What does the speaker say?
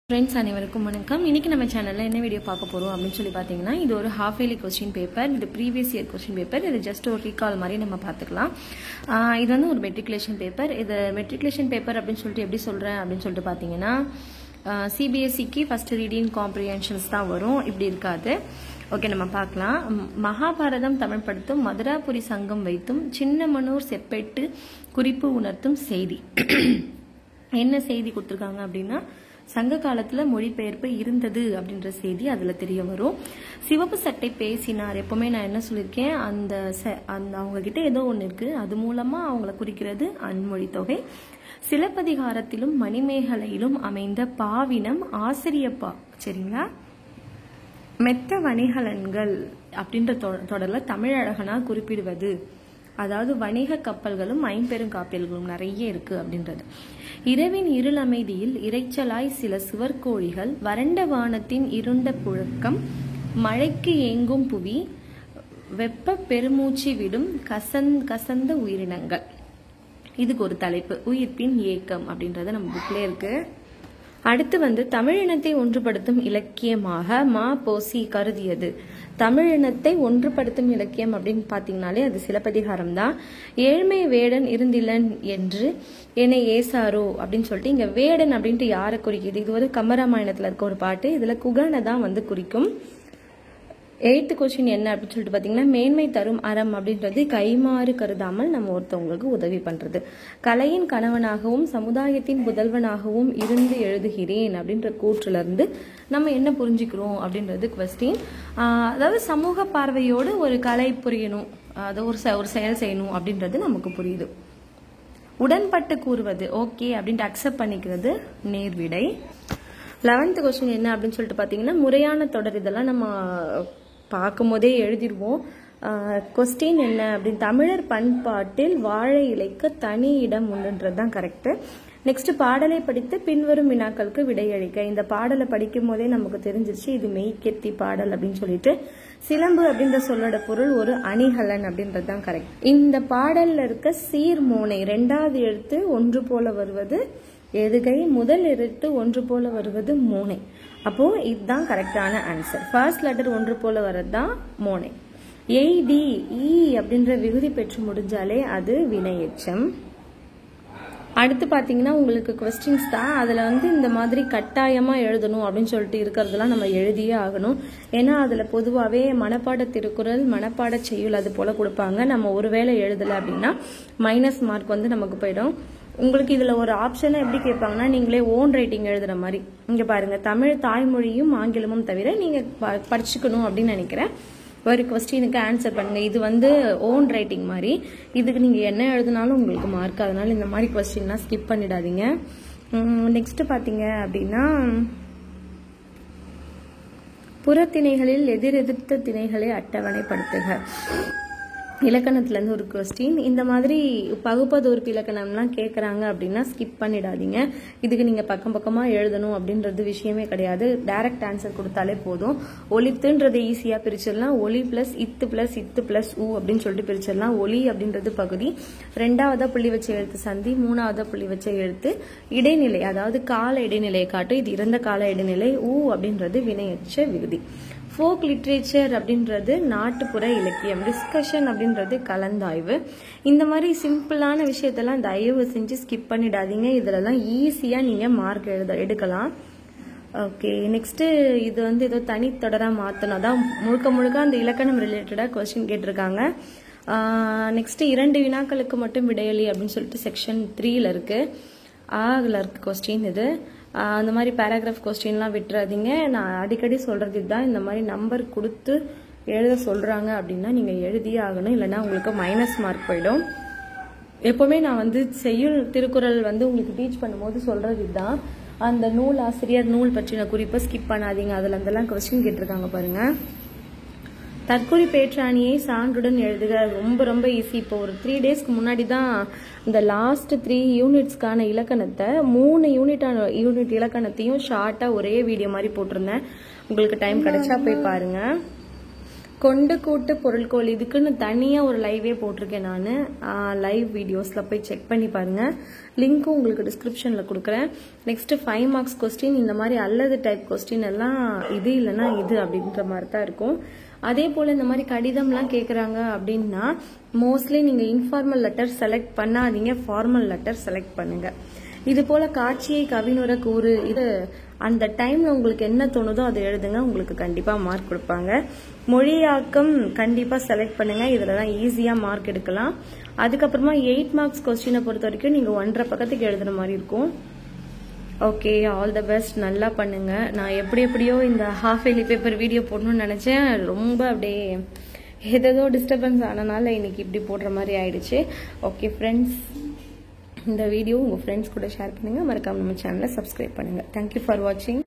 Friends அனைவருக்கும் வணக்கம். இன்னைக்கு நம்ம சேனல்ல என்ன வீடியோ பார்க்க போறோம் அப்படின்னு சொல்லி பார்த்தீங்கன்னா, இது ஒரு ஹாஃப் இயர்லி கொஸ்டின் பேப்பர். இது ப்ரீவியஸ் இயர் கொஸ்டின் பேப்பர். இது ஜஸ்ட் ஒரு ரீகால் மாதிரி நம்ம பார்த்துக்கலாம். இது வந்து ஒரு மெட்ரிகுலேஷன் பேப்பர். இது மெட்ரிகுலேஷன் பேப்பர் அப்படின்னு சொல்லிட்டு எப்படி சொல்றேன் அப்படின்னு சொல்லிட்டு பார்த்தீங்கன்னா, சிபிஎஸ்சிக்கு ஃபர்ஸ்ட் ரீடிங் காம்ப்ரிஹென்ஷன்ஸ் தான் வரும், இப்படி இருக்காது. ஓகே, நம்ம பார்க்கலாம். மகாபாரதம் தமிழ் படுத்தும் மதுராபுரி சங்கம் வைத்தும் சின்னமனூர் செப்பேட்டு குறிப்பு உணர்த்தும் செய்தி. என்ன செய்தி கொடுத்துருக்காங்க அப்படின்னா, சங்க காலத்துல மொழிபெயர்ப்பு இருந்தது அப்படின்ற செய்தி அதுல தெரிய வரும். சிவப்பு சட்டை பேசினார். எப்பவுமே நான் என்ன சொல்லியிருக்கேன், அந்த அவங்க கிட்ட ஏதோ ஒண்ணு இருக்கு, அது மூலமா அவங்களை குறிக்கிறது அன்மொழி தொகை. சிலப்பதிகாரத்திலும் மணிமேகலையிலும் அமைந்த பாவினம் ஆசிரியப்பா, சரிங்களா? மெத்த வணிகலன்கள் அப்படின்ற தொடர்ல தமிழழகனால் குறிப்பிடுவது, அதாவது வணிக கப்பல்களும் ஐம்பெருங்காப்பியல்களும் நிறைய இருக்கு அப்படின்றது. இரவின் இருள் அமைதியில் இறைச்சலாய் சில சுவர்கோழிகள், வறண்ட வானத்தின் இருண்ட புழக்கம், மழைக்கு ஏங்கும் புவி, வெப்ப பெருமூச்சு விடும் கசந்த உயிரினங்கள். இதுக்கு ஒரு தலைப்பு, உயிர்ப்பின் ஏக்கம் அப்படின்றது நம்ம புக்ல இருக்கு. அடுத்து வந்து தமிழினத்தை ஒன்றுபடுத்தும் இலக்கியமாக மா.பொ.சி. கருதியது. தமிழினத்தை ஒன்றுபடுத்தும் இலக்கியம் அப்படின்னு பாத்தீங்கன்னாலே அது சிலப்பதிகாரம் தான். ஏழ்மை வேடன் இருந்திலன் என்று என்னை ஏசாரோ அப்படின்னு சொல்லிட்டு, இங்க வேடன் அப்படின்ட்டு யாரை குறிக்குது? இது ஒரு கம்பராமாயணத்துல இருக்க ஒரு பாட்டு. இதுல குகனை தான் வந்து குறிக்கும். 8th கொஸ்டின் என்ன அப்படின்னு சொல்லிட்டு பாத்தீங்கன்னா, மேன்மை தரும் அறம் அப்படின்றது கைமாறு கருதாமல் நம்ம ஒருத்தவங்களுக்கு உதவி பண்றது. கலையின் கணவனாகவும் சமுதாயத்தின் புதல்வனாகவும் இருந்து எழுதுகிறேன் அப்படின்ற கூற்றுல இருந்து நம்ம என்ன புரிஞ்சுக்கிறோம் அப்படின்றது கொஸ்டின். அதாவது சமூக பார்வையோடு ஒரு கலை புரியணும், அது ஒரு செயல் செய்யணும் அப்படின்றது நமக்கு புரியுது. உடன்பட்டு கூறுவது, ஓகே அப்படின்ட்டு அக்செப்ட் பண்ணிக்கிறது நேர்விடை. 11th கொஸ்டின் என்ன அப்படின்னு சொல்லிட்டு பாத்தீங்கன்னா, முறையான தொடர். இதெல்லாம் நம்ம பார்க்கும் போதே எழுதிடுவோம். கொஸ்டின் என்ன அப்படின்னு, தமிழர் பண்பாட்டில் வாழை இலைக்கு தனி இடம் உண்டுன்றது தான் கரெக்ட். நெக்ஸ்ட், பாடலை படித்து பின்வரும் வினாக்களுக்கு விடையளிக்க. இந்த பாடலை படிக்கும் போதே நமக்கு தெரிஞ்சிருச்சு இது மெய்க்கெத்தி பாடல் அப்படின்னு சொல்லிட்டு. சிலம்பு அப்படின்ற சொல்லோட பொருள் ஒரு அணிகலன் அப்படின்றது தான் கரெக்ட். இந்த பாடல்ல இருக்க சீர்மோனை 2வது எழுத்து ஒன்று போல வருவது எதுகை, முதல் எழுத்து ஒன்று போல வருவது மோனை. அப்போ இதுதான் கரெக்டான ஆன்சர். ஃபர்ஸ்ட் லெட்டர் ஒன்று போல வர்றதுதான் மோனை. டி இ அப்படின்ற விகுதி பெற்று முடிஞ்சாலே அது வினையெச்சம். அடுத்து பாத்தீங்கன்னா உங்களுக்கு கொஸ்டின்ஸ் தான். அதுல வந்து இந்த மாதிரி கட்டாயமா எழுதணும் அப்படின்னு சொல்லிட்டு இருக்கிறதெல்லாம் நம்ம எழுதியே ஆகணும். ஏன்னா அதுல பொதுவாவே மனப்பாட திருக்குறள், மனப்பாட செய்யுள் அது போல கொடுப்பாங்க. நம்ம ஒருவேளை எழுதல அப்படின்னா மைனஸ் மார்க் வந்து நமக்கு போயிடும். உங்களுக்கு இதுல ஒரு ஆப்ஷனை எப்படி கேட்பாங்கன்னா, நீங்களே ஓன் ரைட்டிங் எழுதுற மாதிரி. இங்க பாருங்க, தமிழ் தாய்மொழியும் ஆங்கிலமும் தவிர நீங்க படிச்சுக்கணும் அப்படின்னு நினைக்கிறேன். ஒரு கொஸ்டினுக்கு ஆன்சர் பண்ணுங்க. இது வந்து ஓன் ரைட்டிங் மாதிரி. இதுக்கு நீங்க என்ன எழுதினாலும் உங்களுக்கு மார்க். அதனால இந்த மாதிரி கொஸ்டின்லாம் ஸ்கிப் பண்ணிடாதீங்க. நெக்ஸ்ட் பாத்தீங்க அப்படின்னா, புறத்திணைகளில் எதிரெதிர்த்த திணைகளை அட்டவணைப்படுத்துக. இலக்கணத்துல இருந்து ஒரு கொஸ்டின். இந்த மாதிரி பகுப்பதோர்ப்பு இலக்கணம்லாம் கேட்கறாங்க அப்படின்னா ஸ்கிப் பண்ணிடாதீங்க. இதுக்கு நீங்க பக்கம் பக்கமா எழுதணும் அப்படின்றது விஷயமே கிடையாது. டைரக்ட் ஆன்சர் கொடுத்தாலே போதும். ஒலித்துன்றது ஈஸியா பிரிச்சிடலாம். ஒலி பிளஸ் இத்து பிளஸ் இத்து பிளஸ் ஊ அப்படின்னு சொல்லிட்டு பிரிச்சிடலாம். ஒலி அப்படின்றது பகுதி, 2வதா புள்ளி வச்ச எழுத்து சந்தி, 3வதா புள்ளி வச்ச எழுத்து இடைநிலை, அதாவது கால இடைநிலையை காட்டும். இது இறந்த கால இடைநிலை. ஊ அப்படின்றது வினையற்ற விகுதி. ஃபோக் லிட்ரேச்சர் அப்படின்றது நாட்டுப்புற இலக்கியம். டிஸ்கஷன் அப்படின்றது கலந்தாய்வு. இந்த மாதிரி சிம்பிளான விஷயத்தெல்லாம் தயவு செஞ்சு ஸ்கிப் பண்ணிடாதீங்க. இதுலலாம் ஈஸியா நீங்க மார்க் எடுக்கலாம். ஓகே, நெக்ஸ்ட் இது வந்து ஏதோ தனித்தொடரா மாத்தணும். அதான் முழுக்க அந்த இலக்கணம் ரிலேட்டடா கொஸ்டின் கேட்டிருக்காங்க. நெக்ஸ்ட் 2 வினாக்களுக்கு மட்டும் விடையளி அப்படின்னு சொல்லிட்டு செக்ஷன் 3ல இருக்கு. ஆகல இருக்கு கொஸ்டின். இது அந்த மாதிரி பேராகிராஃப் கொஸ்டின்லாம் விட்டுறாதீங்க. நான் அடிக்கடி சொல்றது இதுதான், இந்த மாதிரி நம்பர் கொடுத்து எழுத சொல்றாங்க அப்படின்னா நீங்க எழுதியே ஆகணும், இல்லைன்னா உங்களுக்கு மைனஸ் மார்க் போயிடும். எப்பவுமே நான் வந்து செய்யுள் திருக்குறள் வந்து உங்களுக்கு டீச் பண்ணும்போது சொல்றது இதுதான், அந்த நூல் ஆசிரியர் நூல் பற்றின குறிப்பை ஸ்கிப் பண்ணாதீங்க. அதுல இருந்தெல்லாம் கொஸ்டின் கேட்டிருக்காங்க பாருங்க. தற்குறிப்பேற்றாணியை சான்றுடன் எழுதுக. ரொம்ப ஈஸி. இப்போ ஒரு 3 டேஸ்க்கு முன்னாடி தான் இந்த லாஸ்ட் 3 யூனிட்ஸ்க்கான இலக்கணத்தை 3 யூனிட் இலக்கணத்தையும் ஷார்ட்டா ஒரே வீடியோ மாதிரி போட்டிருந்தேன். உங்களுக்கு டைம் கிடைச்சா போய் பாருங்க. கொண்டு கூட்டு பொருட்கோள் இதுக்குன்னு தனியாக ஒரு லைவே போட்டிருக்கேன் நான். லைவ் வீடியோஸில் போய் செக் பண்ணி பாருங்க. லிங்க்கும் உங்களுக்கு டிஸ்கிரிப்ஷனில் கொடுக்குறேன். நெக்ஸ்ட் 5 மார்க்ஸ் கொஸ்டின் இந்த மாதிரி அல்லது டைப் கொஸ்டின் எல்லாம் இது இல்லைன்னா இது அப்படின்ற மாதிரி தான் இருக்கும். அதே போல் இந்த மாதிரி கடிதம்லாம் கேட்குறாங்க அப்படின்னா மோஸ்ட்லி நீங்கள் இன்ஃபார்மல் லெட்டர் செலக்ட் பண்ணாதீங்க, ஃபார்மல் லெட்டர் செலக்ட் பண்ணுங்க. இது போல காட்சியை கவினுர கூறு, இது அந்த டைம்ல உங்களுக்கு என்ன தோணுதோ அதை எழுதுங்க, உங்களுக்கு கண்டிப்பா மார்க் கொடுப்பாங்க. மொழியாக்கம் கண்டிப்பா செலக்ட் பண்ணுங்க, இதுல தான் ஈஸியா மார்க் எடுக்கலாம். அதுக்கப்புறமா 8 மார்க்ஸ் கொஸ்டினை பொறுத்த வரைக்கும் நீங்க 1.5 பக்கத்துக்கு எழுதுற மாதிரி இருக்கும். ஓகே, ஆல் த பெஸ்ட், நல்லா பண்ணுங்க. நான் எப்படியோ இந்த ஹாஃப் இயர்லி பேப்பர் வீடியோ போடணும்னு நினைச்சேன். ரொம்ப அப்படியே ஏதோ டிஸ்டர்பன்ஸ் ஆனனால இன்னைக்கு இப்படி போடுற மாதிரி ஆயிடுச்சு. ஓகே ஃப்ரெண்ட்ஸ், இந்த வீடியோ உங்கள் ஃப்ரெண்ட்ஸ் கூட ஷேர் பண்ணுங்கள். மறக்காம நம்ம சேனலை சப்ஸ்கிரைப் பண்ணுங்கள். தேங்க்யூ ஃபார் வாட்சிங்.